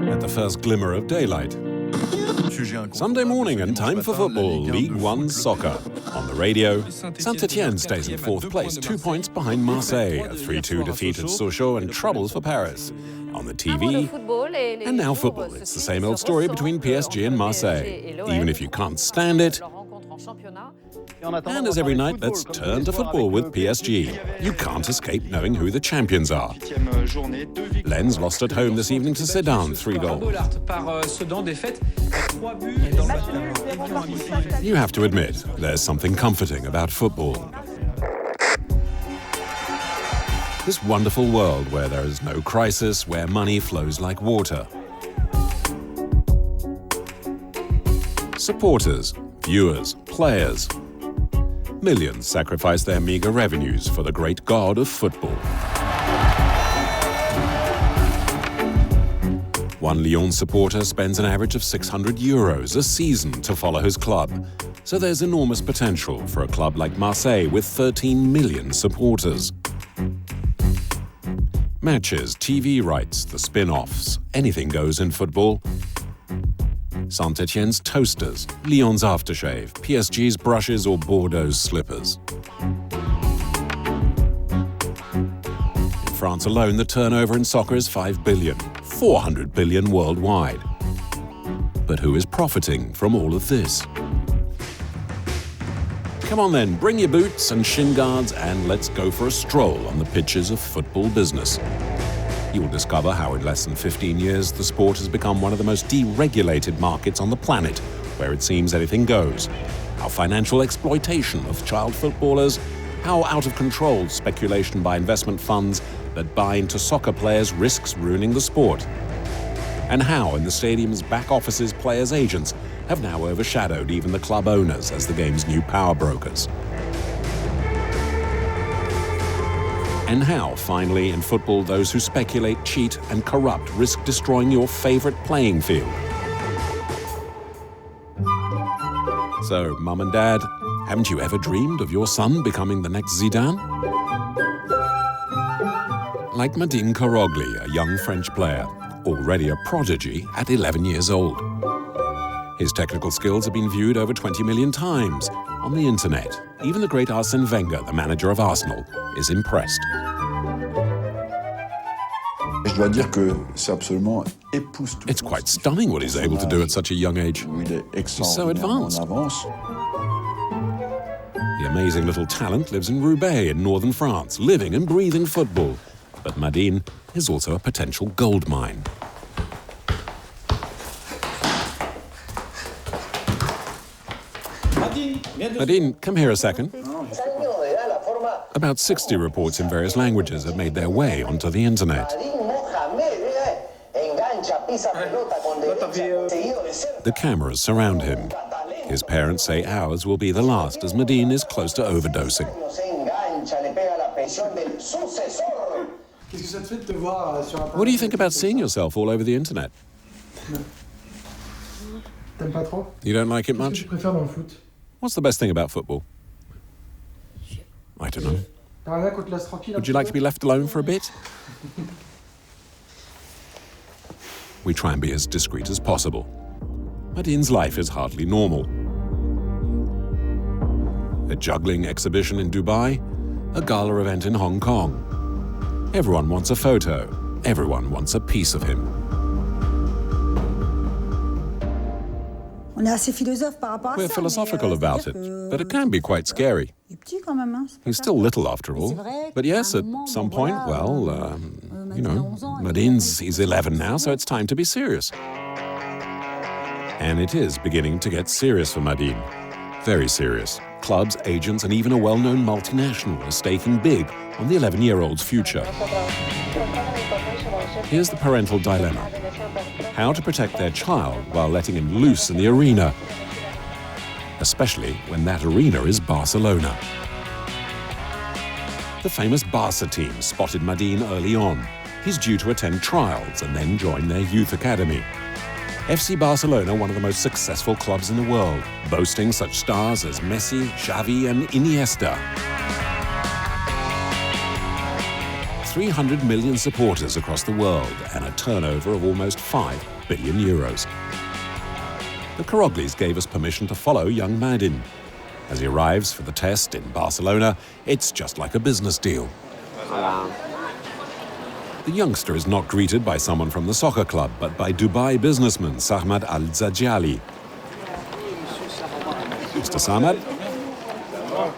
At the first glimmer of daylight. Sunday morning and time for football, League One soccer. On the radio, Saint-Etienne stays in fourth place, 2 points behind Marseille, a 3-2 defeat at Sochaux and troubles for Paris. On the TV, and now football. It's the same old story between PSG and Marseille. Even if you can't stand it. And as every night, let's turn to football with PSG. You can't escape knowing who the champions are. Lens lost at home this evening to Sedan, 3 goals. You have to admit, there's something comforting about football. This wonderful world where there is no crisis, where money flows like water. Supporters, viewers, players. Millions sacrifice their meager revenues for the great god of football. One Lyon supporter spends an average of €600 a season to follow his club. So there's enormous potential for a club like Marseille with 13 million supporters. Matches, TV rights, the spin-offs, anything goes in football. Saint-Etienne's toasters, Lyon's aftershave, PSG's brushes or Bordeaux's slippers. In France alone, the turnover in soccer is 5 billion, 400 billion worldwide. But who is profiting from all of this? Come on then, bring your boots and shin guards and let's go for a stroll on the pitches of football business. You will discover how in less than 15 years the sport has become one of the most deregulated markets on the planet, where it seems anything goes. How financial exploitation of child footballers, how out of control speculation by investment funds that buy into soccer players risks ruining the sport. And how in the stadium's back offices players' agents have now overshadowed even the club owners as the game's new power brokers. And how, finally, in football, those who speculate, cheat and corrupt risk destroying your favorite playing field. So, Mum and Dad, haven't you ever dreamed of your son becoming the next Zidane? Like Madine Karogli, a young French player, already a prodigy at 11 years old. His technical skills have been viewed over 20 million times on the internet. Even the great Arsène Wenger, the manager of Arsenal, is impressed. It's quite stunning what he's able to do at such a young age. He's so advanced. The amazing little talent lives in Roubaix in northern France, living and breathing football. But Madine is also a potential gold mine. Madine, come here a second. About 60 reports in various languages have made their way onto the internet. The cameras surround him. His parents say ours will be the last, as Madine is close to overdosing. What do you think about seeing yourself all over the internet? You don't like it much? What's the best thing about football? I don't know. Would you like to be left alone for a bit? We try and be as discreet as possible. Madine's life is hardly normal. A juggling exhibition in Dubai, a gala event in Hong Kong. Everyone wants a photo. Everyone wants a piece of him. We're philosophical about it, but it can be quite scary. He's still little after all. But yes, at some point, well, he's 11 now, so it's time to be serious. And it is beginning to get serious for Madine. Very serious. Clubs, agents, and even a well-known multinational are staking big on the 11-year-old's future. Here's the parental dilemma. How to protect their child while letting him loose in the arena, especially when that arena is Barcelona. The famous Barca team spotted Madine early on. He's due to attend trials and then join their youth academy. FC Barcelona, one of the most successful clubs in the world, boasting such stars as Messi, Xavi and Iniesta. 300 million supporters across the world and a turnover of almost 5 billion euros. The Karoglis gave us permission to follow young Madin. As he arrives for the test in Barcelona, it's just like a business deal. The youngster is not greeted by someone from the soccer club, but by Dubai businessman Sahmad Al-Zajali. Mr. Sahmad?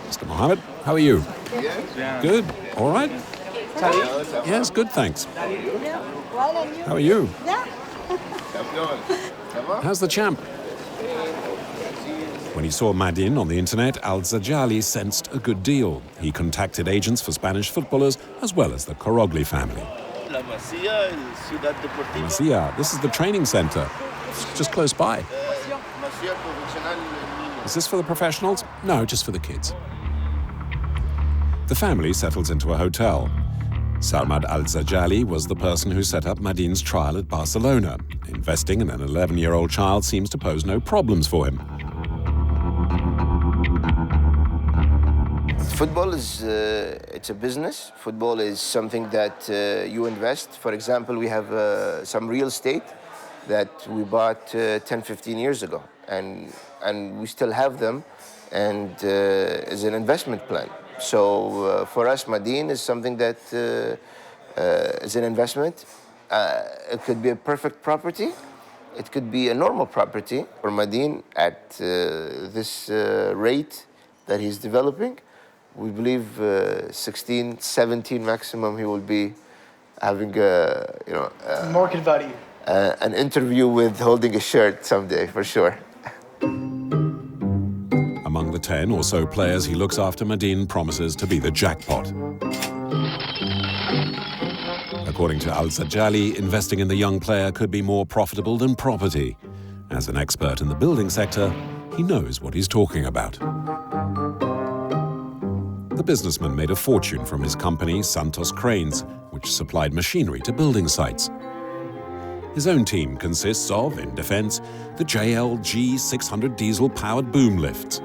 Mr. Mohammed, how are you? Good? All right? Yes, good, thanks. How are you? How's the champ? When he saw Madin on the internet, Al-Zajali sensed a good deal. He contacted agents for Spanish footballers as well as the Karogli family. La Masia, this is the training center. It's just close by. Is this for the professionals? No, just for the kids. The family settles into a hotel. Sahmad Al-Zajali was the person who set up Madin's trial at Barcelona. Investing in an 11-year-old child seems to pose no problems for him. Football is it's a business. Football is something that you invest. For example, we have some real estate that we bought 10, 15 years ago, and we still have them, and is an investment plan. So for us, Madin is something that is an investment. It could be a perfect property. It could be a normal property. For Madin, at this rate that he's developing, we believe 16, 17 maximum, he will be having market value. An interview with holding a shirt someday, for sure. Among the 10 or so players he looks after, Madin promises to be the jackpot. According to Al-Zajali, investing in the young player could be more profitable than property. As an expert in the building sector, he knows what he's talking about. The businessman made a fortune from his company, Santos Cranes, which supplied machinery to building sites. His own team consists of, in defense, the JLG 600 diesel-powered boom lifts.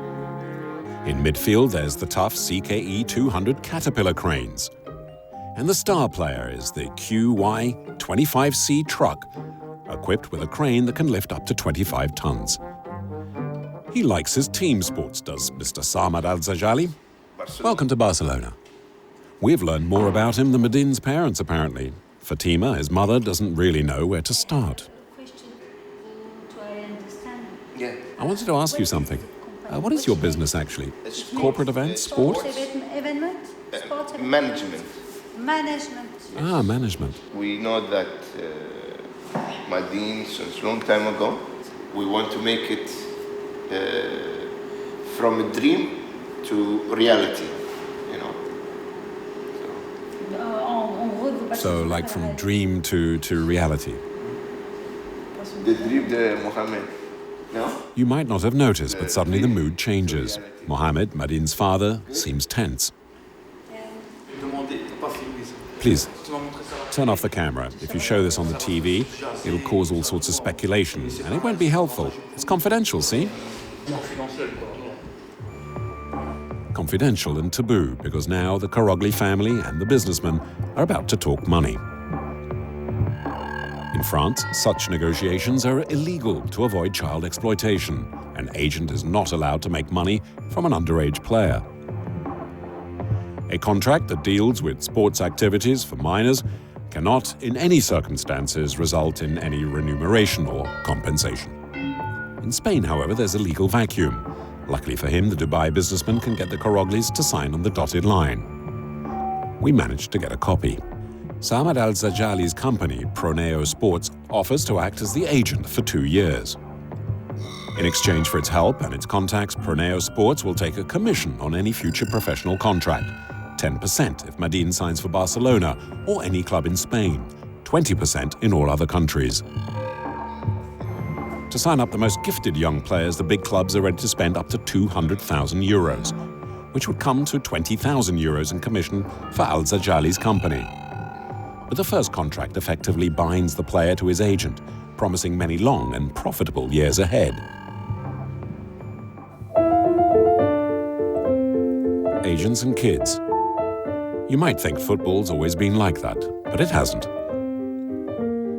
In midfield, there's the tough CKE 200 Caterpillar cranes. And the star player is the QY25C truck, equipped with a crane that can lift up to 25 tons. He likes his team sports, does Mr. Sahmad Al-Zajali. Welcome to Barcelona. We've learned more about him than Madin's parents, apparently. Fatima, his mother, doesn't really know where to start. I wanted to ask you something. What is your business, actually? Corporate events, sport? Management. Ah, management. We know that Madin, since a long time ago, we want to make it from a dream to reality, you know. So like from dream to reality. The dream de Mohammed, no? You might not have noticed, but suddenly the mood changes. Mohammed, Madin's father, seems tense. Please, turn off the camera. If you show this on the TV, it'll cause all sorts of speculation, and it won't be helpful. It's confidential, see? Confidential and taboo, because now the Karogli family and the businessman are about to talk money. In France, such negotiations are illegal to avoid child exploitation. An agent is not allowed to make money from an underage player. A contract that deals with sports activities for minors cannot, in any circumstances, result in any remuneration or compensation. In Spain, however, there's a legal vacuum. Luckily for him, the Dubai businessman can get the Karoglis to sign on the dotted line. We managed to get a copy. Sahmad Al-Zajali's company, Proneo Sports, offers to act as the agent for 2 years. In exchange for its help and its contacts, Proneo Sports will take a commission on any future professional contract. 10% if Madin signs for Barcelona or any club in Spain. 20% in all other countries. To sign up the most gifted young players, the big clubs are ready to spend up to 200,000 euros, which would come to 20,000 euros in commission for Al-Zajali's company. But the first contract effectively binds the player to his agent, promising many long and profitable years ahead. Agents and kids. You might think football's always been like that, but it hasn't.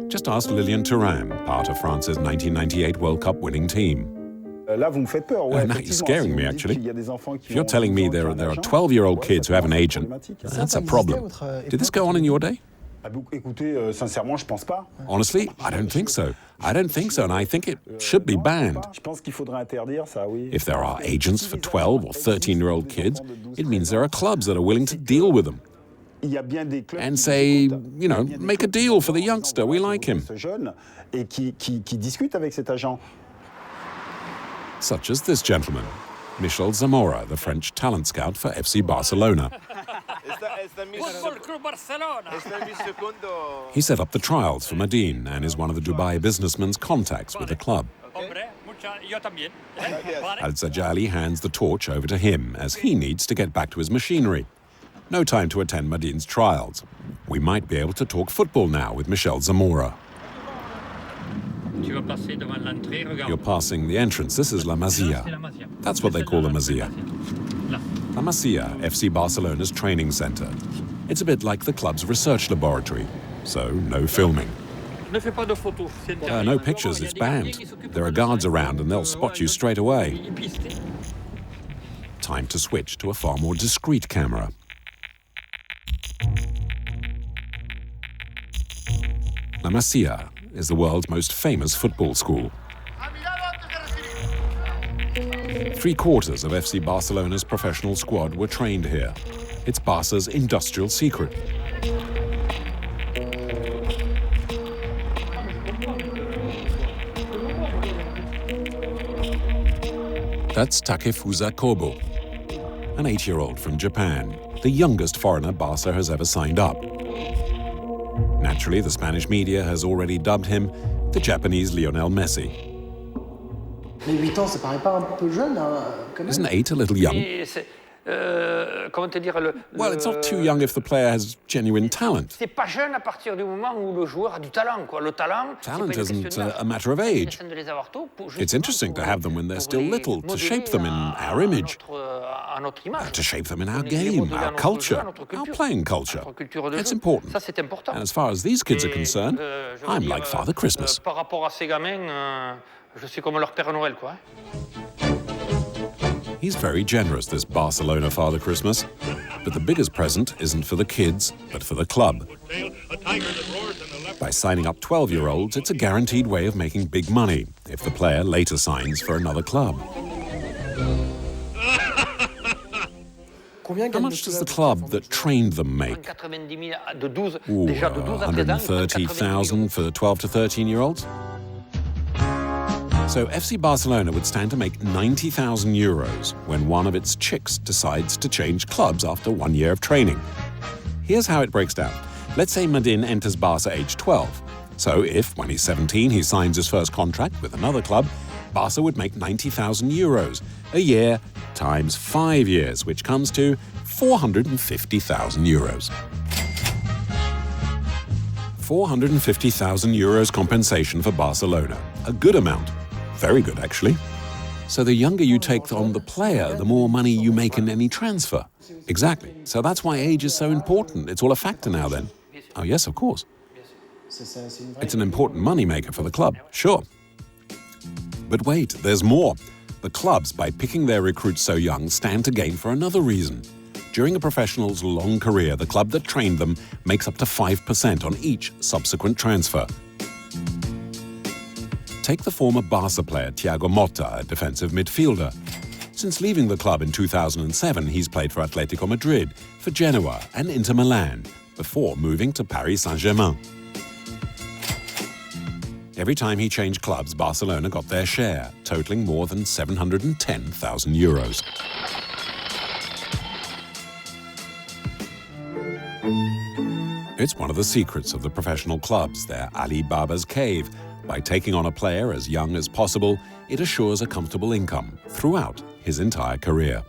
Just ask Lilian Thuram, part of France's 1998 World Cup winning team. Now you're scaring me, actually. If you're telling me there are 12-year-old kids who have an agent, that's a problem. Did this go on in your day? Honestly, I don't think so. And I think it should be banned. If there are agents for 12 or 13-year-old kids, it means there are clubs that are willing to deal with them. And say, make a deal for the youngster, we like him. Such as this gentleman, Michel Zamora, the French talent scout for FC Barcelona. He set up the trials for Madine and is one of the Dubai businessman's contacts with the club. Al-Zajali hands the torch over to him as he needs to get back to his machinery. No time to attend Madine's trials. We might be able to talk football now with Michel Zamora. You're passing the entrance. This is La Masia. That's what they call La Masia. La Masia, FC Barcelona's training center. It's a bit like the club's research laboratory, so no filming. No pictures, it's banned. There are guards around and they'll spot you straight away. Time to switch to a far more discreet camera. La Masia is the world's most famous football school. 3/4 of FC Barcelona's professional squad were trained here. It's Barca's industrial secret. That's Takefusa Kobo, an 8-year-old from Japan, the youngest foreigner Barca has ever signed up. Naturally, the Spanish media has already dubbed him the Japanese Lionel Messi. Isn't 8 a little young? Well, it's not too young if the player has genuine talent. Talent isn't a matter of age. It's interesting to have them when they're still little, to shape them in our image, to shape them in our game, our culture, our playing culture. It's important. And as far as these kids are concerned, I'm like Father Christmas. He's very generous, this Barcelona Father Christmas. But the biggest present isn't for the kids, but for the club. By signing up 12-year-olds, it's a guaranteed way of making big money if the player later signs for another club. How much does the club that trained them make? 130,000 for 12 to 13-year-olds? So FC Barcelona would stand to make 90,000 euros when one of its chicks decides to change clubs after 1 year of training. Here's how it breaks down. Let's say Madine enters Barca age 12. So if, when he's 17, he signs his first contract with another club, Barca would make 90,000 euros a year times 5 years, which comes to 450,000 euros. 450,000 euros compensation for Barcelona. A good amount. Very good, actually. So the younger you take on the player, the more money you make in any transfer. Exactly. So that's why age is so important. It's all a factor now then. Oh yes, of course. It's an important moneymaker for the club, sure. But wait, there's more. The clubs, by picking their recruits so young, stand to gain for another reason. During a professional's long career, the club that trained them makes up to 5% on each subsequent transfer. Take the former Barca player Thiago Motta, a defensive midfielder. Since leaving the club in 2007, he's played for Atletico Madrid, for Genoa and Inter Milan, before moving to Paris Saint-Germain. Every time he changed clubs, Barcelona got their share, totaling more than 710,000 euros. It's one of the secrets of the professional clubs, their Ali Baba's cave. By taking on a player as young as possible, it assures a comfortable income throughout his entire career.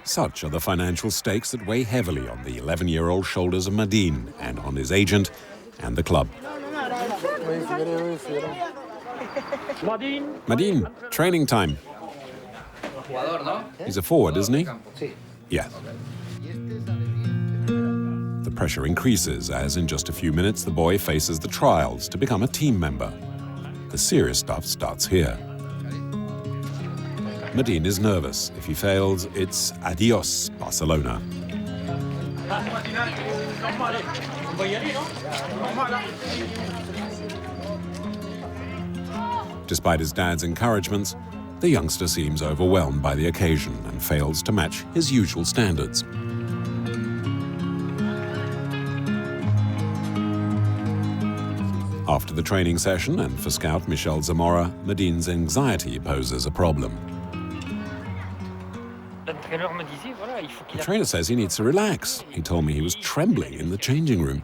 Such are the financial stakes that weigh heavily on the 11-year-old shoulders of Madine and on his agent and the club. Madine, training time. He's a forward, isn't he? Yes. The pressure increases as in just a few minutes the boy faces the trials to become a team member. The serious stuff starts here. Madine is nervous. If he fails, it's adios, Barcelona. Despite his dad's encouragements, the youngster seems overwhelmed by the occasion and fails to match his usual standards. After the training session, and for scout Michel Zamora, Madine's anxiety poses a problem. The trainer says he needs to relax. He told me he was trembling in the changing room.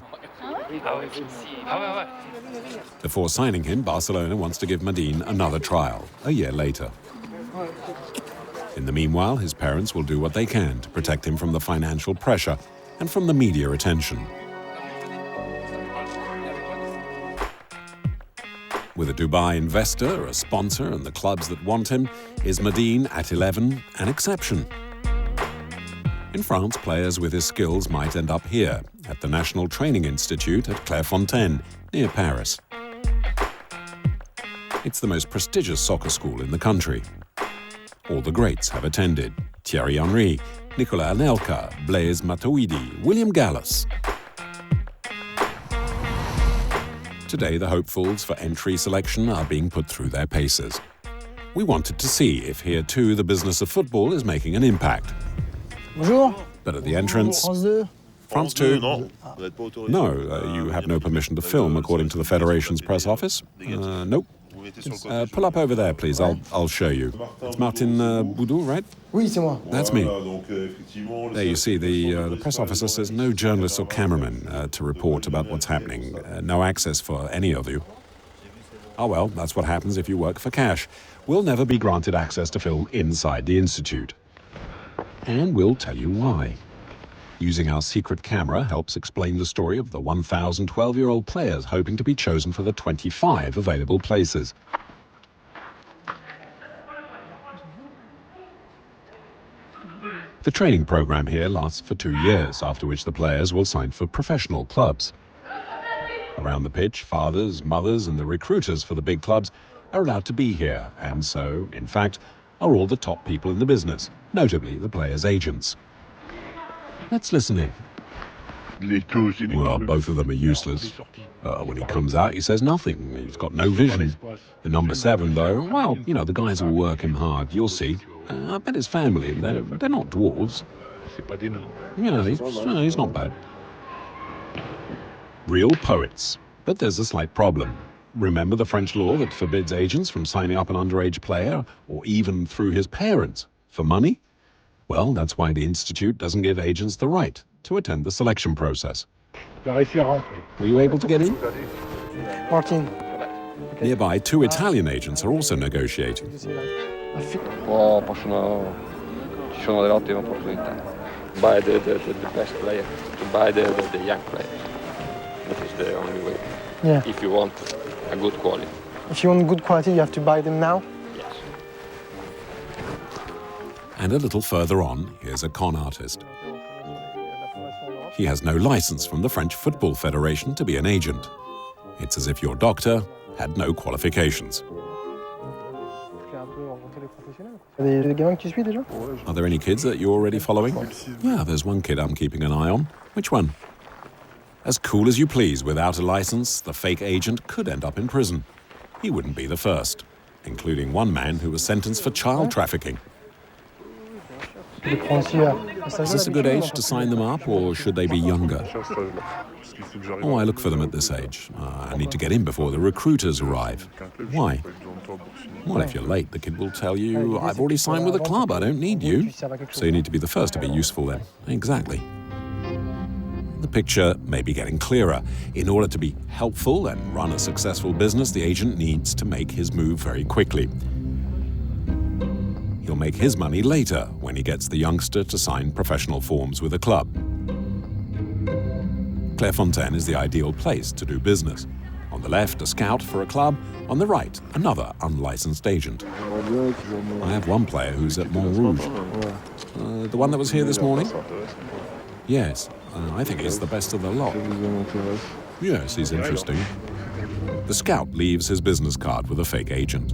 Before signing him, Barcelona wants to give Madine another trial, a year later. In the meanwhile, his parents will do what they can to protect him from the financial pressure and from the media attention. With a Dubai investor, a sponsor, and the clubs that want him, is Madine at 11 an exception? In France, players with his skills might end up here, at the National Training Institute at Clairefontaine, near Paris. It's the most prestigious soccer school in the country. All the greats have attended: Thierry Henry, Nicolas Anelka, Blaise Matuidi, William Gallas. Today, the hopefuls for entry selection are being put through their paces. We wanted to see if here too the business of football is making an impact. Bonjour. But at the entrance, France 2. France 2? No, you have no permission to film according to the Federation's press office. Nope. Pull up over there, please. I'll show you. It's Martin Boudou, right? Oui, c'est moi. That's me. There you see, the press officer says no journalists or cameramen to report about what's happening. No access for any of you. Oh well, that's what happens if you work for cash. We'll never be granted access to film inside the Institute. And we'll tell you why. Using our secret camera helps explain the story of the 1,012-year-old players hoping to be chosen for the 25 available places. The training program here lasts for 2 years, after which the players will sign for professional clubs. Around the pitch, fathers, mothers, and the recruiters for the big clubs are allowed to be here, and so, in fact, are all the top people in the business, notably the players' agents. Let's listen in. Well, both of them are useless. When he comes out, he says nothing. He's got no vision. The number 7, though, well, you know, the guys will work him hard. You'll see. I bet his family, they're not dwarves. Yeah, he's not bad. Real poets. But there's a slight problem. Remember the French law that forbids agents from signing up an underage player, or even through his parents, for money? Well, that's why the Institute doesn't give agents the right to attend the selection process. Were you able to get in? Martin. Nearby, 2 Italian agents are also negotiating. Ci sono delle ottime opportunità. Buy the best player, to buy the young player. That is the only way. Yeah. If you want a good quality. If you want good quality, you have to buy them now. Yes. And a little further on, here's a con artist. He has no license from the French Football Federation to be an agent. It's as if your doctor had no qualifications. Are there any kids that you're already following? Yeah, there's one kid I'm keeping an eye on. Which one? As cool as you please, without a license, the fake agent could end up in prison. He wouldn't be the first, including one man who was sentenced for child trafficking. Is this a good age to sign them up, or should they be younger? Oh, I look for them at this age. I need to get in before the recruiters arrive. Why? Well, if you're late, the kid will tell you, I've already signed with a club, I don't need you. So you need to be the first to be useful then. Exactly. The picture may be getting clearer. In order to be helpful and run a successful business, the agent needs to make his move very quickly. He'll make his money later when he gets the youngster to sign professional forms with a club. Clairefontaine is the ideal place to do business. On the left, a scout for a club. On the right, another unlicensed agent. I have one player who's at Montrouge. The one that was here this morning? Yes, I think he's the best of the lot. Yes, he's interesting. The scout leaves his business card with a fake agent.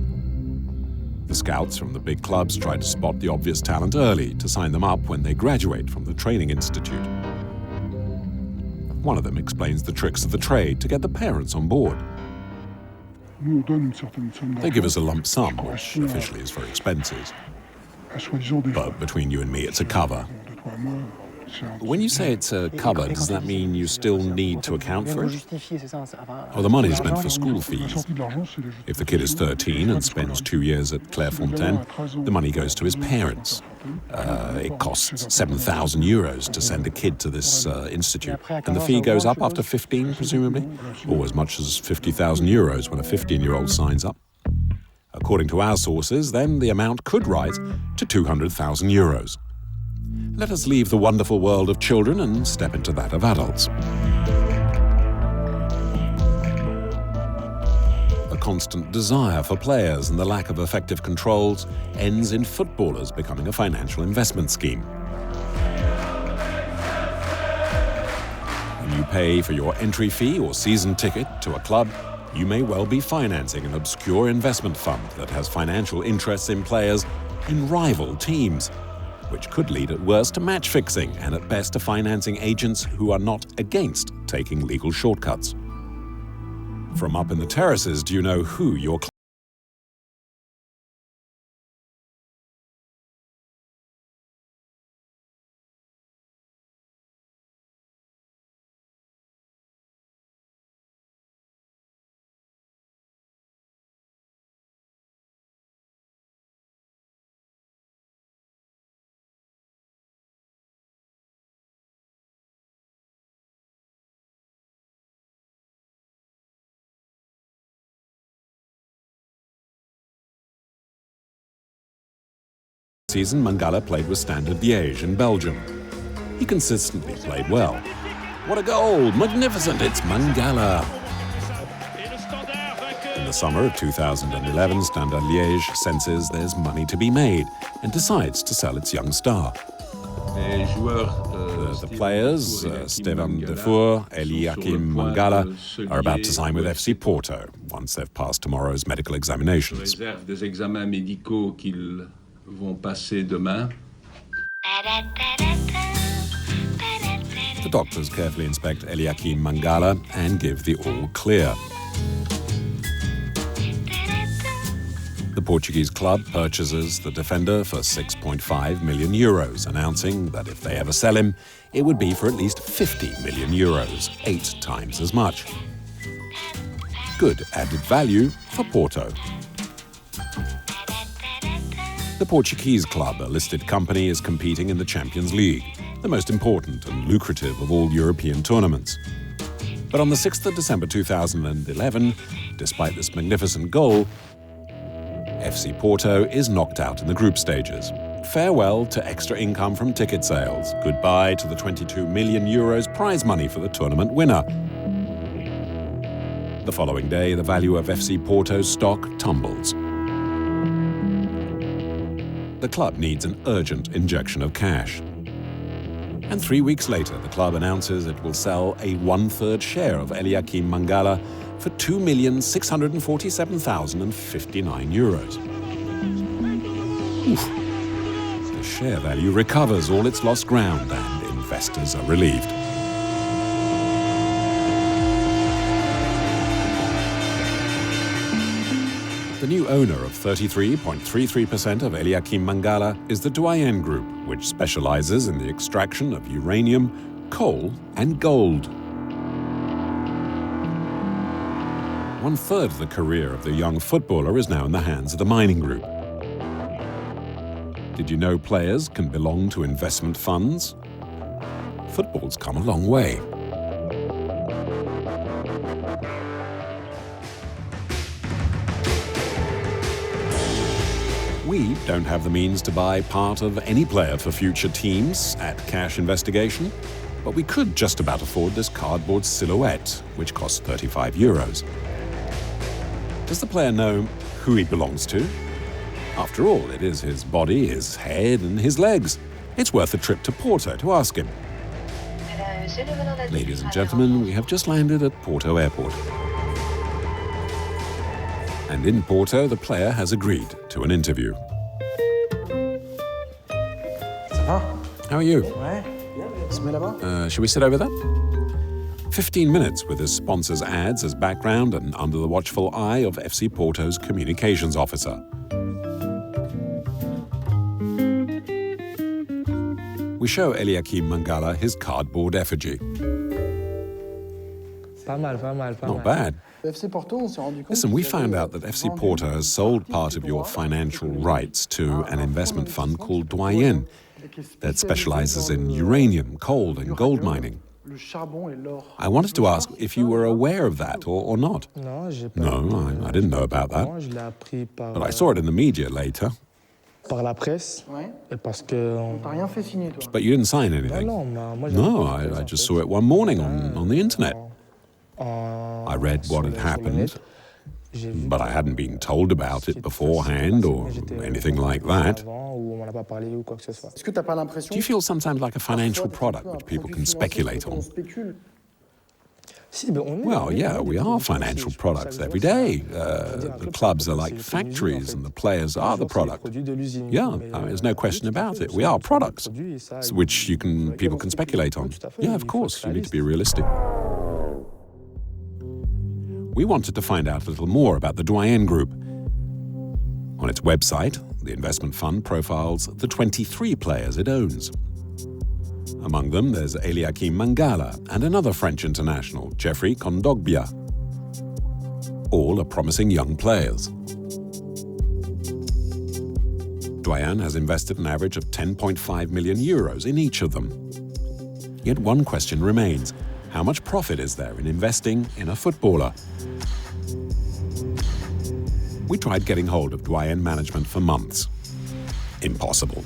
The scouts from the big clubs try to spot the obvious talent early to sign them up when they graduate from the training institute. One of them explains the tricks of the trade to get the parents on board. They give us a lump sum, which officially is for expenses. But between you and me, it's a cover. When you say it's a cover, does that mean you still need to account for it? Oh, the money's meant for school fees. If the kid is 13 and spends 2 years at Clairefontaine, the money goes to his parents. It costs 7,000 euros to send a kid to this institute. And the fee goes up after 15, presumably? Or as much as 50,000 euros when a 15-year-old signs up. According to our sources, then the amount could rise to 200,000 euros. Let us leave the wonderful world of children and step into that of adults. A constant desire for players and the lack of effective controls ends in footballers becoming a financial investment scheme. When you pay for your entry fee or season ticket to a club, you may well be financing an obscure investment fund that has financial interests in players in rival teams, which could lead at worst to match fixing and at best to financing agents who are not against taking legal shortcuts. From up in the terraces, do you know who your season, Mangala played with Standard Liège in Belgium. He consistently played well. What a goal! Magnificent! It's Mangala! In the summer of 2011, Standard Liège senses there's money to be made and decides to sell its young star. The players, Stéphane Defour, Eliakim Mangala, are about to sign with FC Porto once they've passed tomorrow's medical examinations. The doctors carefully inspect Eliakim Mangala and give the all clear. The Portuguese club purchases the defender for 6.5 million euros, announcing that if they ever sell him, it would be for at least 50 million euros, 8 times as much. Good added value for Porto. The Portuguese club, a listed company, is competing in the Champions League, the most important and lucrative of all European tournaments. But on the 6th of December 2011, despite this magnificent goal, FC Porto is knocked out in the group stages. Farewell to extra income from ticket sales. Goodbye to the 22 million euros prize money for the tournament winner. The following day, the value of FC Porto's stock tumbles. The club needs an urgent injection of cash. And 3 weeks later, the club announces it will sell a 1/3 share of Eliakim Mangala for 2,647,059 euros. Oof. The share value recovers all its lost ground and investors are relieved. The new owner of 33.33% of Eliakim Mangala is the Doyen Group, which specializes in the extraction of uranium, coal and gold. 1/3 of the career of the young footballer is now in the hands of the mining group. Did you know players can belong to investment funds? Football's come a long way. We don't have the means to buy part of any player for future teams at cash investigation, but we could just about afford this cardboard silhouette, which costs 35 euros. Does the player know who he belongs to? After all, it is his body, his head, and his legs. It's worth a trip to Porto to ask him. Ladies and gentlemen, we have just landed at Porto Airport. And in Porto, the player has agreed to an interview. Ça va? How are you? Ouais. On se met là-bas? Shall we sit over there? 15 minutes with his sponsor's ads as background and under the watchful eye of FC Porto's communications officer. We show Eliakim Mangala his cardboard effigy. Not bad. FC Porto, on s'est rendu compte. Listen, we found out that FC Porto has sold part of your financial rights to an investment fund called Doyen that specializes in uranium, coal, and gold mining. I wanted to ask if you were aware of that or not. No, I didn't know about that. But I saw it in the media later. Par la presse, parce que t'as rien fait signer, toi. But you didn't sign anything. No, I just saw it one morning on the internet. I read what had happened, but I hadn't been told about it beforehand or anything like that. Do you feel sometimes like a financial product which people can speculate on? Well, yeah, we are financial products every day. The clubs are like factories and the players are the product. Yeah, there's no question about it. We are products, which people can speculate on. Yeah, of course, you need to be realistic. We wanted to find out a little more about the Doyen Group. On its website, the investment fund profiles the 23 players it owns. Among them, there's Eliakim Mangala and another French international, Geoffrey Kondogbia. All are promising young players. Doyen has invested an average of 10.5 million euros in each of them. Yet one question remains: how much profit is there in investing in a footballer? We tried getting hold of Doyen management for months. Impossible.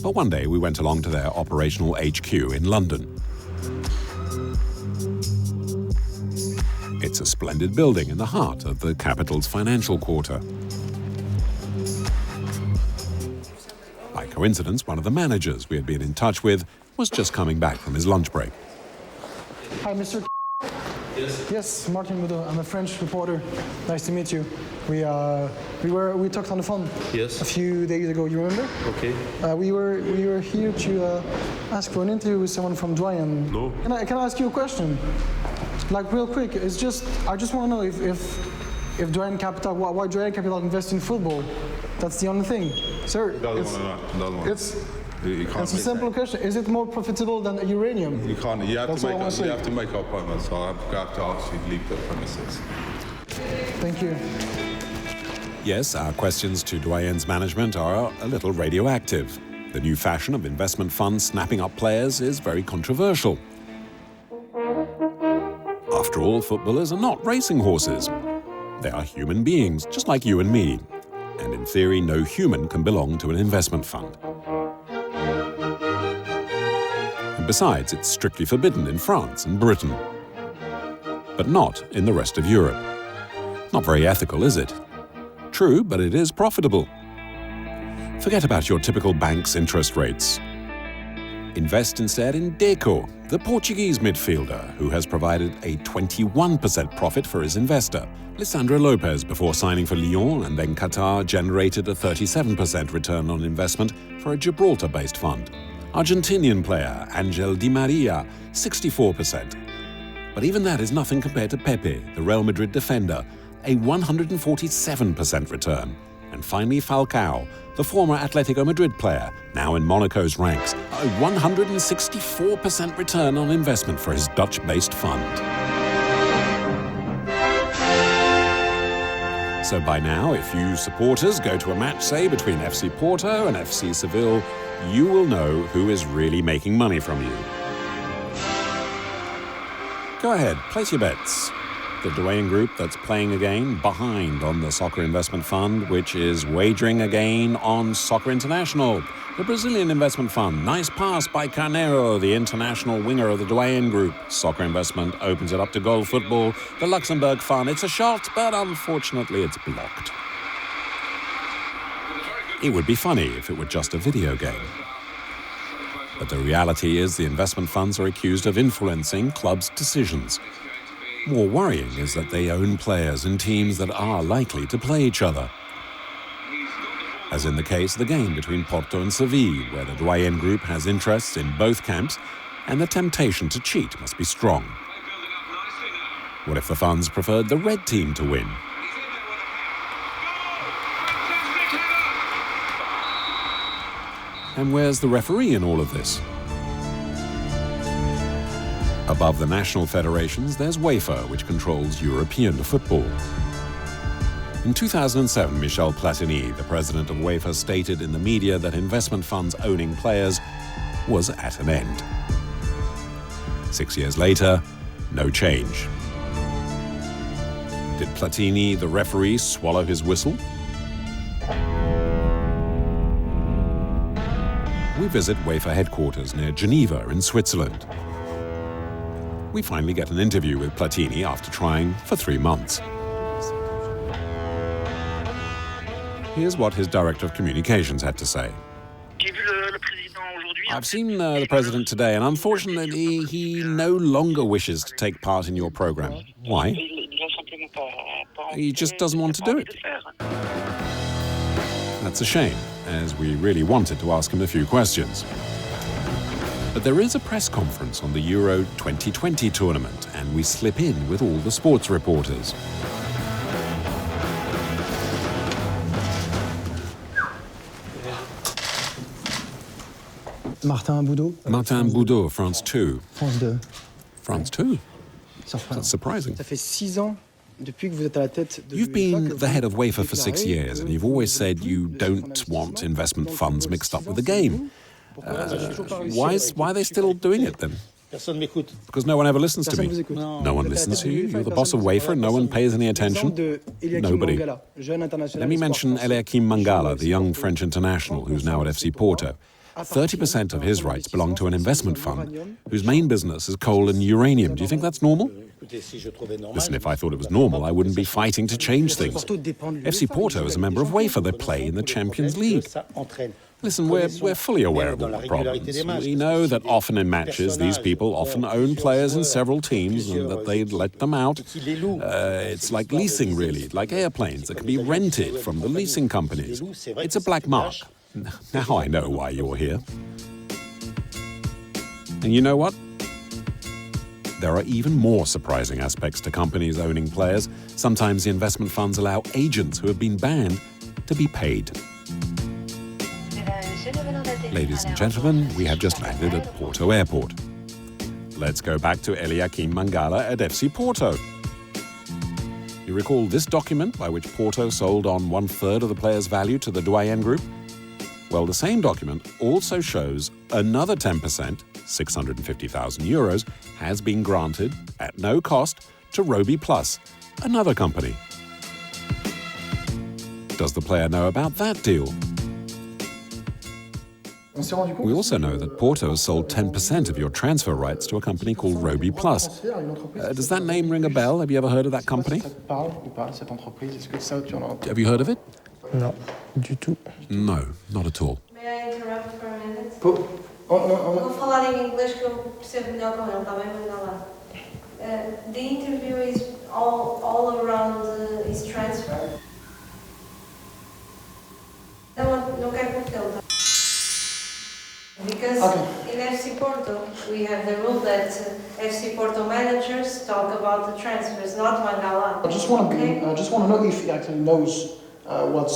But one day we went along to their operational HQ in London. It's a splendid building in the heart of the capital's financial quarter. By coincidence, one of the managers we had been in touch with was just coming back from his lunch break. Hi, Mr. Yes, Martin Boudot. I'm a French reporter. Nice to meet you. We talked on the phone. Yes. A few days ago. You remember? Okay. We were here to ask for an interview with someone from Doyen. No. Can I ask you a question? Like real quick. It's just I just want to know if Doyen Capital, why Doyen Capital invests in football. That's the only thing, sir. It's a simple question. Is it more profitable than uranium? You can't. You have to make appointments. So I've got to ask you to leave the premises. Thank you. Yes, our questions to Doyen's management are a little radioactive. The new fashion of investment funds snapping up players is very controversial. After all, footballers are not racing horses. They are human beings, just like you and me. And in theory, no human can belong to an investment fund. And besides, it's strictly forbidden in France and Britain. But not in the rest of Europe. Not very ethical, is it? True, but it is profitable. Forget about your typical bank's interest rates. Invest instead in Deco, the Portuguese midfielder who has provided a 21% profit for his investor. Lisandro Lopez, before signing for Lyon and then Qatar, generated a 37% return on investment for a Gibraltar-based fund. Argentinian player Angel Di Maria, 64%. But even that is nothing compared to Pepe, the Real Madrid defender, a 147% return. And finally Falcao, the former Atletico Madrid player, now in Monaco's ranks, a 164% return on investment for his Dutch-based fund. So by now, if you supporters go to a match, say, between FC Porto and FC Seville, you will know who is really making money from you. Go ahead, place your bets. the Doyen Group that's playing again behind on the Soccer Investment Fund, which is wagering again on Soccer International, the Brazilian investment fund. Nice pass by Carneiro, the international winger of the Doyen Group. Soccer Investment opens it up to goal football. The Luxembourg fund, it's a shot, but unfortunately it's blocked. It would be funny if it were just a video game. But the reality is the investment funds are accused of influencing clubs' decisions. More worrying is that they own players and teams that are likely to play each other. As in the case of the game between Porto and Seville, where the Doyen Group has interests in both camps, and the temptation to cheat must be strong. What if the funds preferred the red team to win? And where's the referee in all of this? Above the national federations, there's UEFA, which controls European football. In 2007, Michel Platini, the president of UEFA, stated in the media that investment funds owning players was at an end. 6 years later, no change. Did Platini, the referee, swallow his whistle? We visit UEFA headquarters near Geneva in Switzerland. We finally get an interview with Platini after trying for 3 months. Here's what his director of communications had to say. I've seen the president today, and unfortunately, he no longer wishes to take part in your program. Why? He just doesn't want to do it. That's a shame, as we really wanted to ask him a few questions. But there is a press conference on the Euro 2020 tournament, and we slip in with all the sports reporters. Martin Boudot, France 2. France 2. France 2? That's surprising. You've been the head of UEFA for 6 years, and you've always said you don't want investment funds mixed up with the game. Why are they still doing it then? Because no one ever listens to me. No one listens to you. You're the boss of UEFA, and no one pays any attention. Nobody. Let me mention Eliakim Mangala, the young French international who's now at FC Porto. 30% of his rights belong to an investment fund whose main business is coal and uranium. Do you think that's normal? Listen, if I thought it was normal, I wouldn't be fighting to change things. FC Porto is a member of UEFA. They play in the Champions League. Listen, we're fully aware of all the problems. We know that often in matches, these people often own players in several teams and that they let them out. It's like leasing, really, like airplanes that can be rented from the leasing companies. It's a black mark. Now I know why you're here. And you know what? There are even more surprising aspects to companies owning players. Sometimes the investment funds allow agents who have been banned to be paid. Ladies and gentlemen, we have just landed at Porto Airport. Let's go back to Eliakim Mangala at FC Porto. You recall this document by which Porto sold on 1/3 of the player's value to the Doyen Group? Well, the same document also shows another 10%, 650,000 euros, has been granted at no cost to Roby Plus, another company. Does the player know about that deal? We also know that Porto has sold 10% of your transfer rights to a company called Roby Plus. Does that name ring a bell? Have you ever heard of that company? Have you heard of it? No, du tout. No, not at all. May I interrupt for a minute? Vou falar em inglês que eu percebo melhor com ele, tá bem? Manda lá. The interview is all around his transfer. Não quero confusão, tá? Because in FC Porto we have the rule that FC Porto managers talk about the transfers, not Mangala. I just want to know if he actually knows what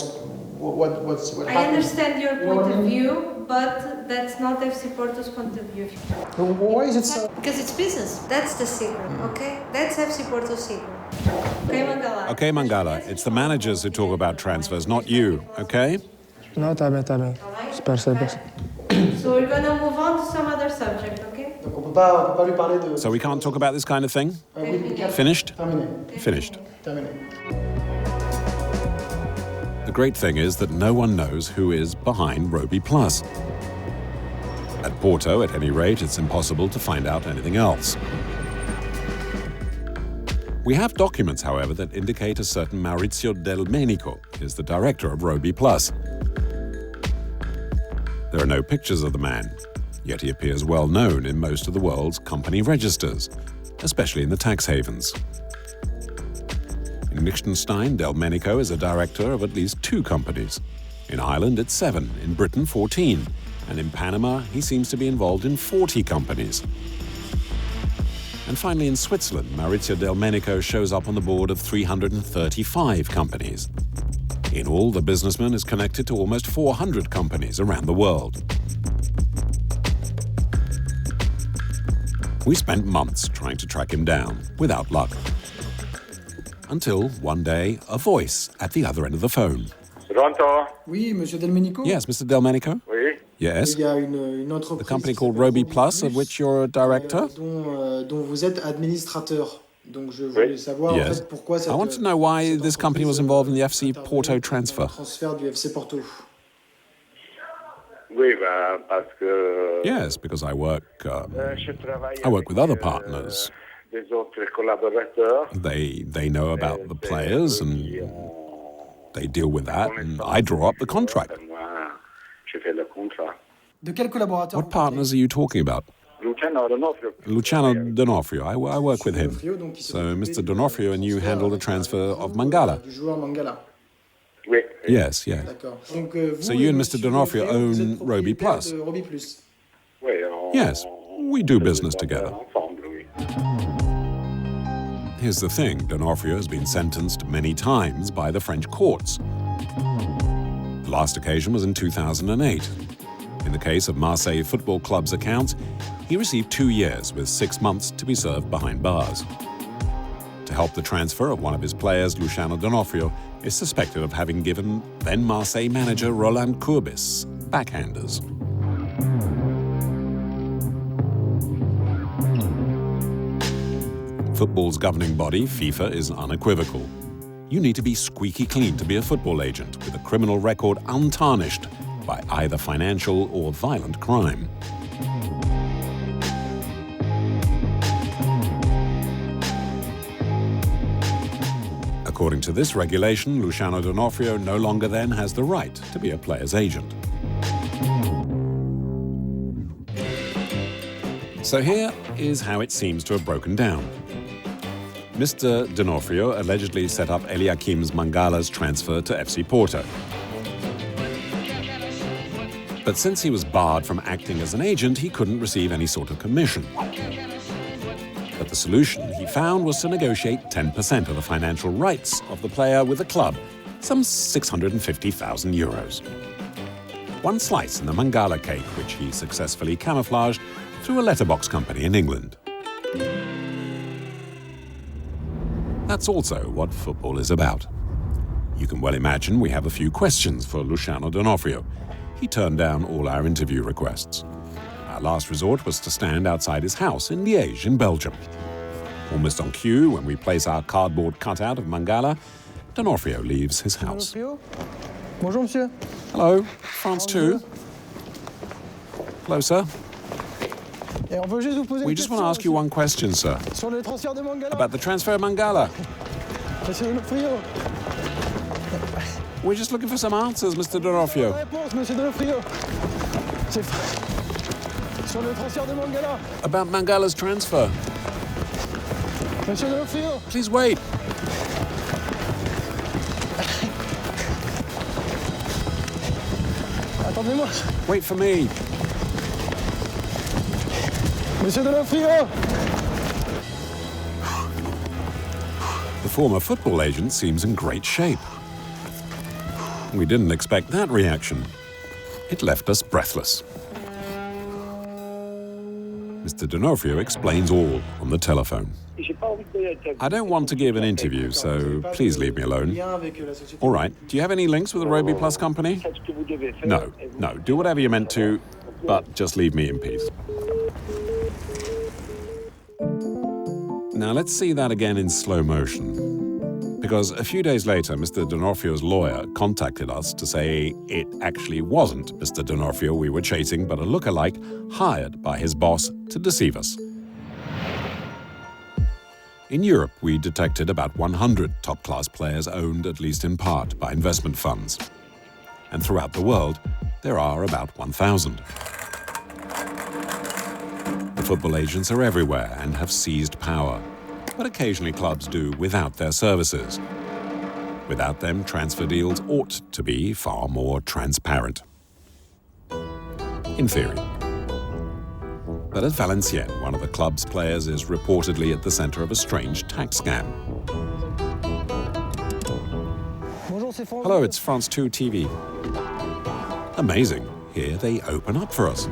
I happened. understand your point of view, but that's not FC Porto's point of view. Why is it so? Because it's business. That's the secret, okay? That's FC Porto's secret. Okay, Mangala. Okay, Mangala, it's the managers who talk about transfers, not you, okay? No, tá bem. Super. So we're gonna move on to some other subject, okay? pas lui parler de... So we can't talk about this kind of thing? Finished? Terminé. Finished. Terminé. The great thing is that no one knows who is behind Roby Plus. At Porto, at any rate, it's impossible to find out anything else. We have documents, however, that indicate a certain Maurizio Del Menico is the director of Roby Plus. There are no pictures of the man, yet he appears well known in most of the world's company registers, especially in the tax havens. In Liechtenstein, Del Menico is a director of at least 2 companies. In Ireland, it's 7, in Britain, 14, and in Panama, he seems to be involved in 40 companies. And finally, in Switzerland, Maurizio Del Menico shows up on the board of 335 companies. In all, the businessman is connected to almost 400 companies around the world. We spent months trying to track him down, without luck. Until, one day, a voice at the other end of the phone. Pronto? Oui, Monsieur Del Menico? Yes, Mr. Del Menico? Oui? Yes. Il y a une entreprise The company called Roby Plus, of which you're a director? dont vous êtes administrateur. Donc je voulais savoir en fait pourquoi I want to know why this company was involved in the FC Porto transfer. Transfert du FC Porto. Oui, parce que... Yes, because I work with other partners. Des autres collaborateurs. They know about the players and they deal with that, and I draw up the contract. Je fais le contrat. De quel collaborateur? What partners are you talking about? Luciano D'Onofrio. Luciano D'Onofrio. I work with him. So Mr. D'Onofrio and you handle the transfer of Mangala. Du joueur Mangala. Oui. Yes, yes. D'accord. Donc, So you and Mr. D'Onofrio own Roby Plus? Roby Plus. Oui, Yes, we do business together. Ensemble, oui. Here's the thing, D'Onofrio has been sentenced many times by the French courts. The last occasion was in 2008. In the case of Marseille Football Club's accounts, he received 2 years with 6 months to be served behind bars. To help the transfer of one of his players, Luciano D'Onofrio is suspected of having given then Marseille manager Roland Courbis backhanders. Football's governing body, FIFA, is unequivocal. You need to be squeaky clean to be a football agent with a criminal record untarnished by either financial or violent crime. According to this regulation, Luciano D'Onofrio no longer then has the right to be a player's agent. So here is how it seems to have broken down. Mr. D'Onofrio allegedly set up Eliakim's Mangala's transfer to FC Porto. But since he was barred from acting as an agent, he couldn't receive any sort of commission. But the solution he found was to negotiate 10% of the financial rights of the player with the club, some 650,000 euros. One slice in the Mangala cake, which he successfully camouflaged through a letterbox company in England. That's also what football is about. You can well imagine we have a few questions for Luciano D'Onofrio. He turned down all our interview requests. Our last resort was to stand outside his house in Liège, in Belgium. Almost on cue, when we place our cardboard cutout of Mangala, D'Onofrio leaves his house. Bonjour, monsieur. Hello, France 2. Hello, sir. We just want to ask you one question, sir. Sur le transfert de Mangala. About the transfer of Mangala. Monsieur D'Onofrio. We're just looking for some answers, Mr. D'Onofrio. Réponse, monsieur D'Onofrio. Sur le transfert de Mangala. About Mangala's transfer. Monsieur D'Onofrio. Please wait. Attendez-moi. Wait for me. Monsieur D'Onofrio. The former football agent seems in great shape. We didn't expect that reaction. It left us breathless. Mr. D'Onofrio explains all on the telephone. I don't want to give an interview, so please leave me alone. All right, do you have any links with the Roby Plus company? No, do whatever you're meant to, but just leave me in peace. Now let's see that again in slow motion. Because a few days later, Mr. D'Onofrio's lawyer contacted us to say it actually wasn't Mr. D'Onofrio we were chasing, but a lookalike hired by his boss to deceive us. In Europe, we detected about 100 top-class players owned, at least in part, by investment funds. And throughout the world, there are about 1,000. The football agents are everywhere and have seized power, but occasionally clubs do without their services. Without them, transfer deals ought to be far more transparent. In theory. But at Valenciennes, one of the club's players is reportedly at the center of a strange tax scam. Hello, it's France 2 TV. Amazing. Here they open up for us.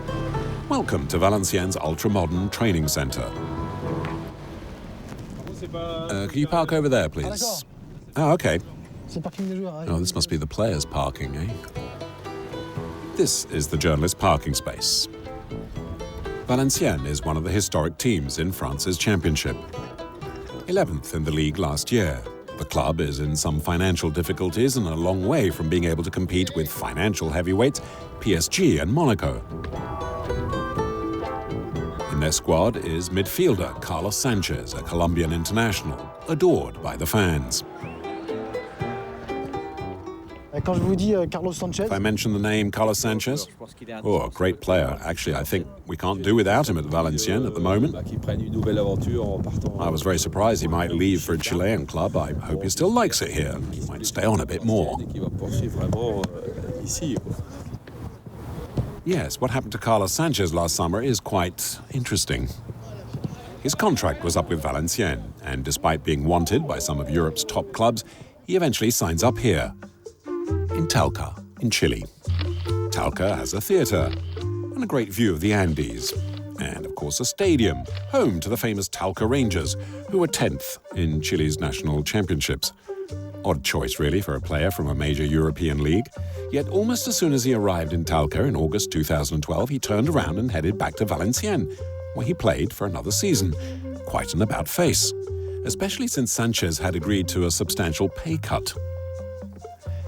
Welcome to Valenciennes' ultra-modern training center. Can you park over there, please? Oh, okay. Oh, this must be the players' parking, eh? This is the journalist parking space. Valenciennes is one of the historic teams in France's championship. 11th in the league last year. The club is in some financial difficulties and a long way from being able to compete with financial heavyweights PSG and Monaco. In their squad is midfielder Carlos Sanchez, a Colombian international, adored by the fans. If I mention the name Carlos Sanchez, oh, a great player. Actually, I think we can't do without him at Valenciennes at the moment. I was very surprised he might leave for a Chilean club. I hope he still likes it here. He might stay on a bit more. Yes, what happened to Carlos Sanchez last summer is quite interesting. His contract was up with Valenciennes, and despite being wanted by some of Europe's top clubs, he eventually signs up here. In Talca, in Chile. Talca has a theatre and a great view of the Andes. And, of course, a stadium, home to the famous Talca Rangers, who were 10th in Chile's national championships. Odd choice, really, for a player from a major European league. Yet almost as soon as he arrived in Talca in August 2012, he turned around and headed back to Valenciennes, where he played for another season. Quite an about-face, especially since Sanchez had agreed to a substantial pay cut.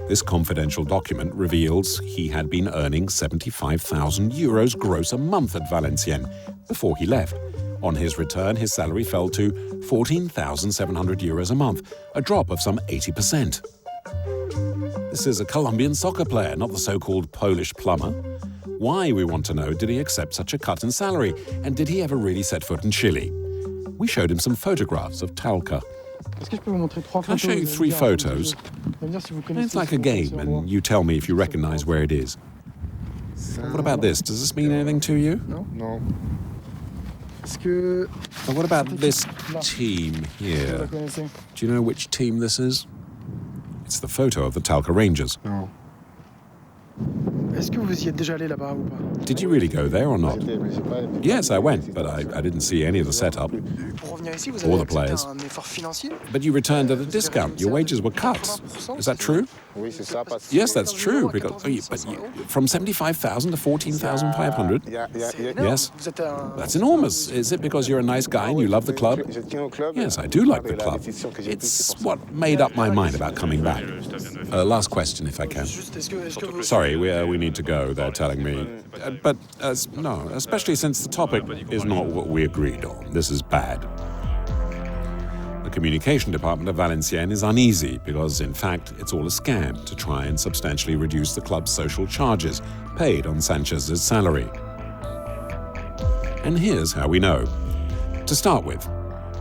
This confidential document reveals he had been earning 75,000 euros gross a month at Valenciennes before he left. On his return, his salary fell to 14,700 euros a month, a drop of some 80%. This is a Colombian soccer player, not the so-called Polish plumber. Why, we want to know, did he accept such a cut in salary, and did he ever really set foot in Chile? We showed him some photographs of Talca. Can I show you 3 photos? It's like a game, and you tell me if you recognize where it is. What about this? Does this mean anything to you? No. And what about this team here? Do you know which team this is? It's the photo of the Talca Rangers. No. Did you really go there or not? Yes, I went, but I didn't see any of the setup or the players. But you returned at a discount. Your wages were cut. Is that true? Yes, that's true. Because from 75,000 to 14,500? Yes. That's enormous. Is it because you're a nice guy and you love the club? Yes, I do like the club. It's what made up my mind about coming back. Last question, if I can. Sorry, we need to go, they're telling me. No, especially since the topic is not what we agreed on. This is bad. The communication department of Valenciennes is uneasy because, in fact, it's all a scam to try and substantially reduce the club's social charges paid on Sanchez's salary. And here's how we know. To start with,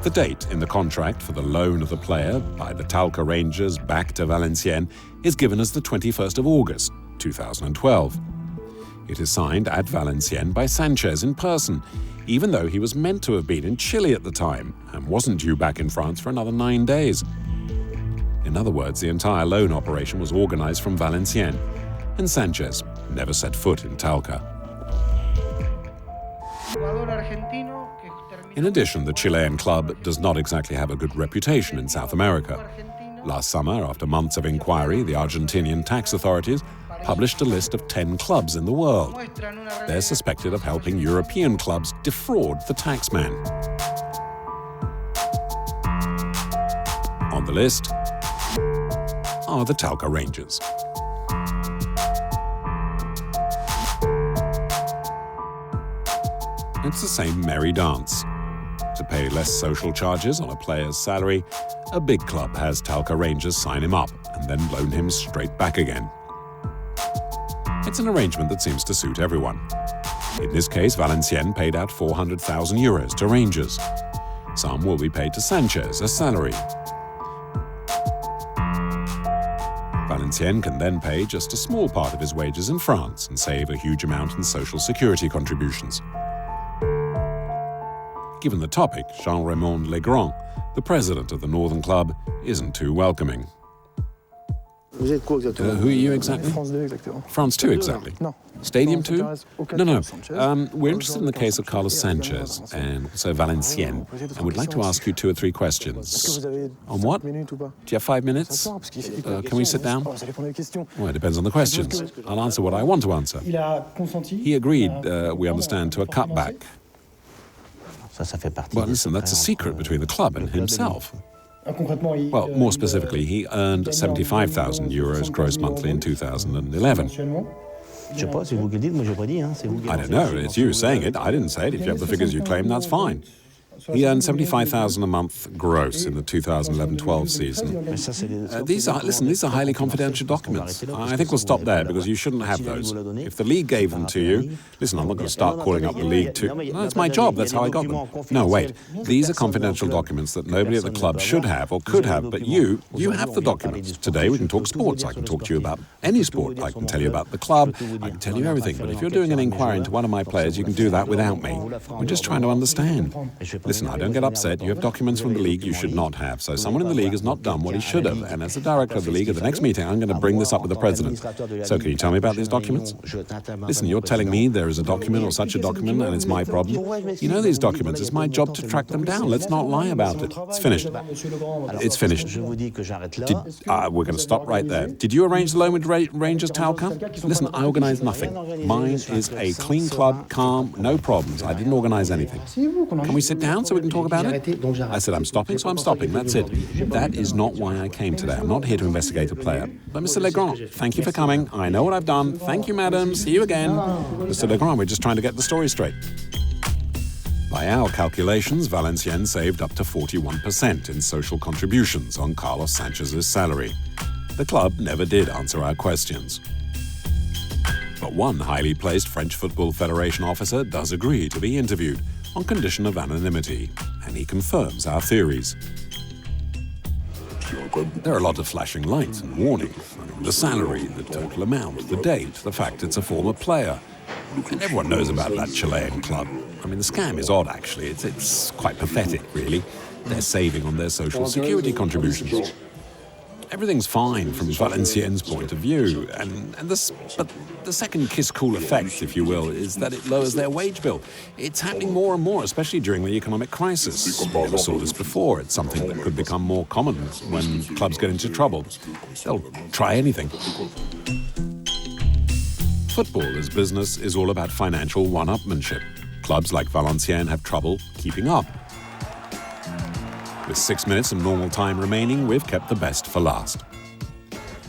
the date in the contract for the loan of the player by the Talca Rangers back to Valenciennes is given as the 21st of August, 2012. It is signed at Valenciennes by Sanchez in person, even though he was meant to have been in Chile at the time and wasn't due back in France for another 9 days. In other words, the entire loan operation was organized from Valenciennes, and Sanchez never set foot in Talca. In addition, the Chilean club does not exactly have a good reputation in South America. Last summer, after months of inquiry, the Argentinian tax authorities published a list of 10 clubs in the world. They're suspected of helping European clubs defraud the taxman. on the list are the Talca Rangers. It's the same merry dance. To pay less social charges on a player's salary, a big club has Talca Rangers sign him up and then loan him straight back again. It's an arrangement that seems to suit everyone. In this case, Valenciennes paid out 400,000 euros to Rangers. Some will be paid to Sanchez as salary. Valenciennes can then pay just a small part of his wages in France and save a huge amount in social security contributions. Given the topic, Jean-Raymond Legrand, the president of the Northern Club, isn't too welcoming. Who are you exactly? France 2 exactly? No. Stadium 2? No. We're interested in the case of Carlos Sanchez and also Valenciennes, and we'd like to ask you 2 or 3 questions. On what? Do you have 5 minutes? Can we sit down? Well, it depends on the questions. I'll answer what I want to answer. He agreed, we understand, to a cutback. Well, listen, that's a secret between the club and himself. Well, more specifically, he earned 75,000 euros gross monthly in 2011. I don't know, it's you saying it, I didn't say it. If you have the figures you claim, that's fine. He earned 75,000 a month gross in the 2011-12 season. These are highly confidential documents. I think we'll stop there because you shouldn't have those. If the league gave them to you, listen, I'm not going to start calling up the league to... No, it's my job, that's how I got them. No, wait. These are confidential documents that nobody at the club should have or could have, but you have the documents. Today we can talk sports. I can talk to you about any sport. I can tell you about the club. I can tell you everything. But if you're doing an inquiry into one of my players, you can do that without me. We're just trying to understand. Listen, I don't get upset. You have documents from the league you should not have. So someone in the league has not done what he should have. And as the director of the league, at the next meeting, I'm going to bring this up with the president. So can you tell me about these documents? Listen, you're telling me there is a document or such a document and it's my problem. You know these documents. It's my job to track them down. Let's not lie about it. It's finished. It's finished. We're going to stop right there. Did you arrange the loan with Rangers Talca? Listen, I organised nothing. Mine is a clean club, calm, no problems. I didn't organise anything. Can we sit down so we can talk about it? I said I'm stopping, so I'm stopping. That's it. That is not why I came today. I'm not here to investigate a player. But Mr. Legrand, thank you for coming. I know what I've done. Thank you, madam. See you again. Mr. Legrand, we're just trying to get the story straight. By our calculations, Valenciennes saved up to 41% in social contributions on Carlos Sanchez's salary. The club never did answer our questions. But one highly placed French Football Federation officer does agree to be interviewed on condition of anonymity, and he confirms our theories. There are a lot of flashing lights and warnings. The salary, the total amount, the date, the fact it's a former player. And everyone knows about that Chilean club. I mean, the scam is odd, actually. It's quite pathetic, really. They're saving on their social security contributions. Everything's fine from Valenciennes' point of view, but the second kiss-cool effect, if you will, is that it lowers their wage bill. It's happening more and more, especially during the economic crisis. We never saw this before. It's something that could become more common when clubs get into trouble. They'll try anything. Football as business is all about financial one-upmanship. Clubs like Valenciennes have trouble keeping up. With 6 minutes of normal time remaining, we've kept the best for last.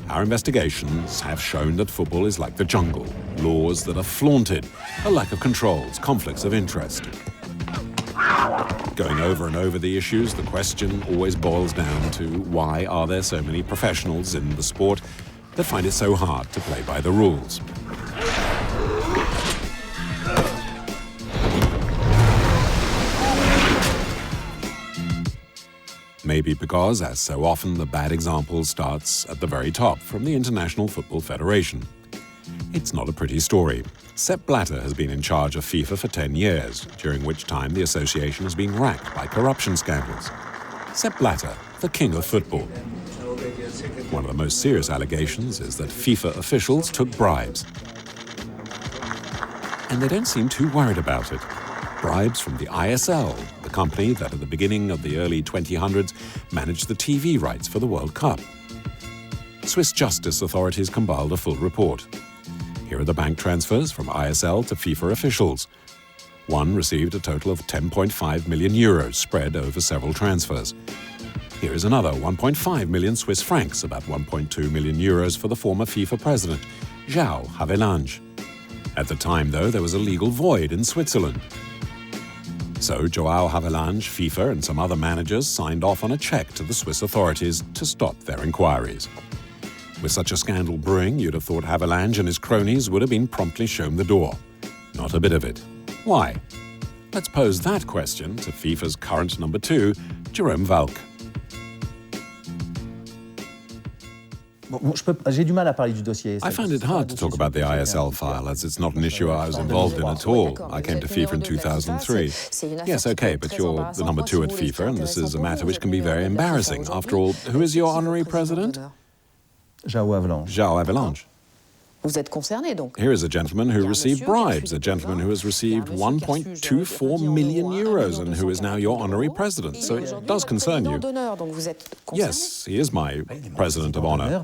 Our investigations have shown that football is like the jungle. Laws that are flaunted, a lack of controls, conflicts of interest. Going over and over the issues, the question always boils down to why are there so many professionals in the sport that find it so hard to play by the rules? Maybe because, as so often, the bad example starts at the very top, from the International Football Federation. It's not a pretty story. Sepp Blatter has been in charge of FIFA for 10 years, during which time the association has been racked by corruption scandals. Sepp Blatter, the king of football. One of the most serious allegations is that FIFA officials took bribes. And they don't seem too worried about it. Bribes from the ISL, the company that at the beginning of the early 2000s managed the TV rights for the World Cup. Swiss justice authorities compiled a full report. Here are the bank transfers from ISL to FIFA officials. One received a total of 10.5 million euros spread over several transfers. Here is another 1.5 million Swiss francs, about 1.2 million euros for the former FIFA president, João Havelange. At the time, though, there was a legal void in Switzerland. So João Havelange, FIFA and some other managers signed off on a check to the Swiss authorities to stop their inquiries. With such a scandal brewing, you'd have thought Havelange and his cronies would have been promptly shown the door. Not a bit of it. Why? Let's pose that question to FIFA's current number 2, Jerome Valk. I find it hard to talk about the ISL file, as it's not an issue I was involved in at all. I came to FIFA in 2003. Yes, okay, but you're the number 2 at FIFA, and this is a matter which can be very embarrassing. After all, who is your honorary president? João Havelange. João Havelange. Here is a gentleman who received bribes, a gentleman who has received 1.24 million euros and who is now your honorary president. So it does concern you. Yes, he is my president of honor.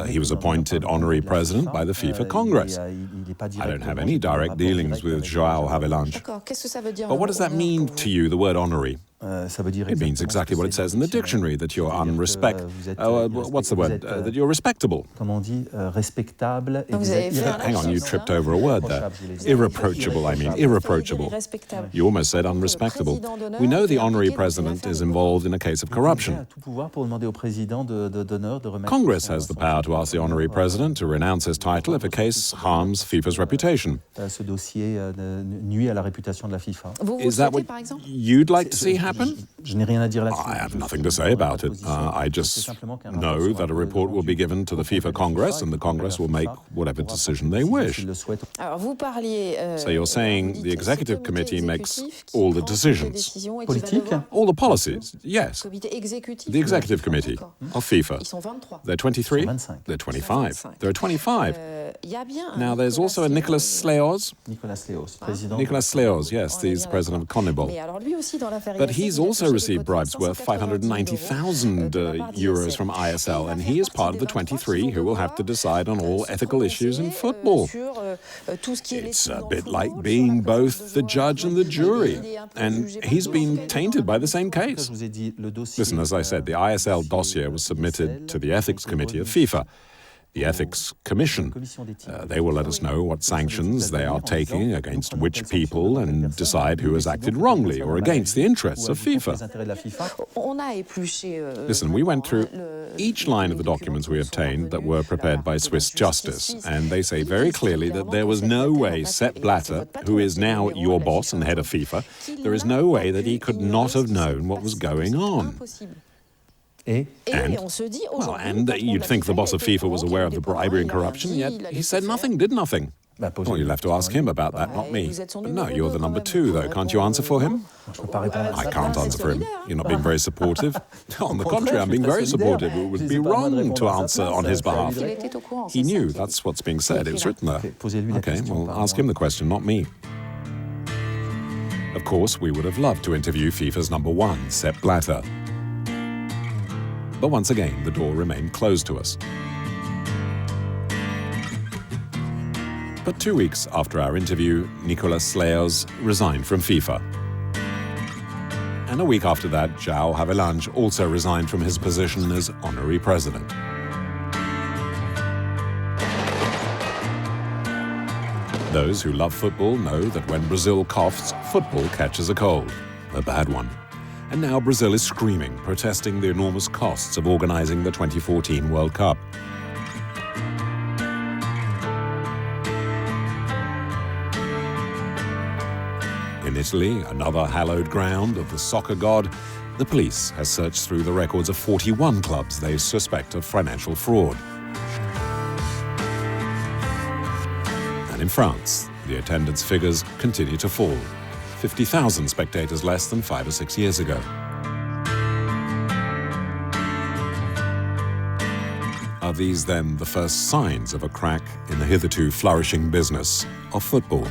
He was appointed honorary president by the FIFA Congress. I don't have any direct dealings with João Havelange. But what does that mean to you, the word honorary? It means exactly what it says in the dictionary, that you're what's the word? That you're respectable. Hang on, you tripped over a word there. Irreproachable, I mean, irreproachable. You almost said unrespectable. We know the honorary president is involved in a case of corruption. Congress has the power to ask the honorary president to renounce his title if a case harms FIFA's reputation. Is that what you'd like to see happen? I have nothing to say about it. I just know that a report will be given to the FIFA Congress and the Congress will make whatever decision they wish. So you're saying the Executive Committee makes all the decisions? All the policies, yes. The Executive Committee of FIFA. They're 23? They're 25. There are 25. Now there's also a Nicolas Sleoz. Nicolas Sleoz, yes, he's president of CONMEBOL. But he's also received bribes worth 590,000 euros from ISL, and he is part of the 23 who will have to decide on all ethical issues in football. It's a bit like being both the judge and the jury, and he's been tainted by the same case. Listen, as I said, the ISL dossier was submitted to the Ethics Committee of FIFA. The Ethics Commission. They will let us know what sanctions they are taking against which people and decide who has acted wrongly or against the interests of FIFA. Listen, we went through each line of the documents we obtained that were prepared by Swiss Justice, and they say very clearly that there was no way Sepp Blatter, who is now your boss and head of FIFA, there is no way that he could not have known what was going on. And you'd think the boss of FIFA was aware of the bribery and corruption, yet he said nothing, did nothing. Well, you'll have to ask him about that, not me. No, you're the number 2, though. Can't you answer for him? I can't answer for him. You're not being very supportive. On the contrary, I'm being very supportive. It would be wrong to answer on his behalf. He knew. That's what's being said. It was written there. Okay, well, ask him the question, not me. Of course, we would have loved to interview FIFA's number 1, Sepp Blatter. But once again, the door remained closed to us. But 2 weeks after our interview, Nicolas Sleoz resigned from FIFA. And a week after that, João Havelange also resigned from his position as honorary president. Those who love football know that when Brazil coughs, football catches a cold, a bad one. And now Brazil is screaming, protesting the enormous costs of organizing the 2014 World Cup. In Italy, another hallowed ground of the soccer god, the police has searched through the records of 41 clubs they suspect of financial fraud. And in France, the attendance figures continue to fall. 50,000 spectators less than 5 or 6 years ago. Are these then the first signs of a crack in the hitherto flourishing business of football?